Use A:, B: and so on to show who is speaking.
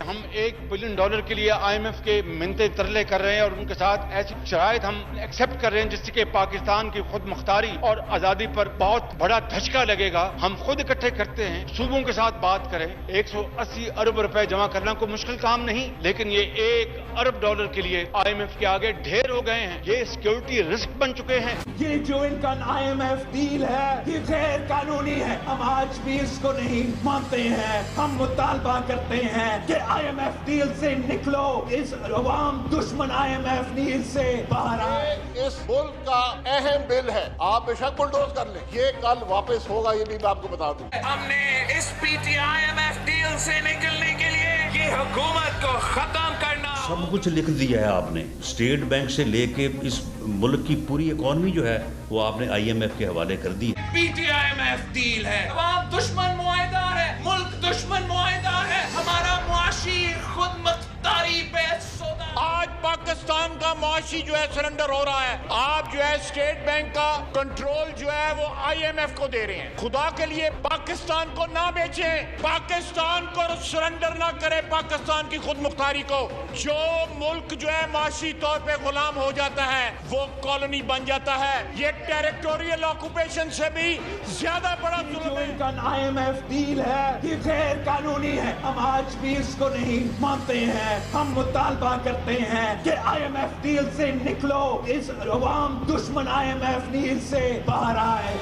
A: ہم $1 بلین کے لیے IMF کے منتے ترلے کر رہے ہیں اور ان کے ساتھ ایسی شرائط ہم ایکسپٹ کر رہے ہیں جس سے کہ پاکستان کی خود مختاری اور آزادی پر بہت بڑا دھچکا لگے گا. ہم خود اکٹھے کرتے ہیں, صوبوں کے ساتھ بات کریں. 180 ارب روپے جمع کرنا کوئی مشکل کام نہیں, لیکن یہ $1 ارب کے لیے IMF کے آگے ڈھیر ہو گئے ہیں. یہ سیکیورٹی رسک بن چکے ہیں.
B: یہ جو ان کا IMF ڈیل ہے یہ غیر قانونی ہے. ہم آج بھی اس کو نہیں مانتے ہیں. ہم مطالبہ کرتے ہیں کہ IMF ڈیل سے نکلو, اس عوام دشمن IMF ڈیل سے باہر آئے.
C: اس ملک کا اہم بل ہے, آپ بے شک بلڈوز کر لیں, یہ کل واپس ہوگا, یہ بھی میں آپ کو بتا دوں.
D: ہم نے اس IMF ڈیل سے نکلنے کے لیے یہ حکومت کو ختم کرنا.
E: سب کچھ لکھ دیا ہے آپ نے, اسٹیٹ بینک سے لے کے اس ملک کی پوری اکانومی جو ہے وہ آپ نے IMF کے حوالے کر دی.
D: IMF ڈیل ہے, عوام دشمن معاہدہ ہے, ملک دشمن معاہدہ ہے, ہمارا معاشی خود مختاری پہ سودا.
C: آج پاکستان کا معاشی جو ہے سرنڈر ہو رہا ہے. آپ جو ہے اسٹیٹ بینک کا کنٹرول جو ہے وہ IMF کو دے رہے ہیں. خدا کے لیے پاکستان کو نہ بیچیں, پاکستان کو سرنڈر نہ کرے پاکستان کی خود مختاری کو. جو ملک جو ہے معاشی طور پہ غلام ہو جاتا ہے وہ کالونی بن جاتا ہے. یہ ٹیریٹوریل آکوپیشن سے بھی زیادہ بڑا ظلم ہے.
B: ان کا IMF ڈیل ہے یہ غیر قانونی ہے. ہم آج بھی اس کو نہیں مانتے ہیں. ہم مطالبہ کرتے ہیں کہ IMF ڈیل سے نکلو, اس عوام دشمن IMF ڈیل سے باہر آئے.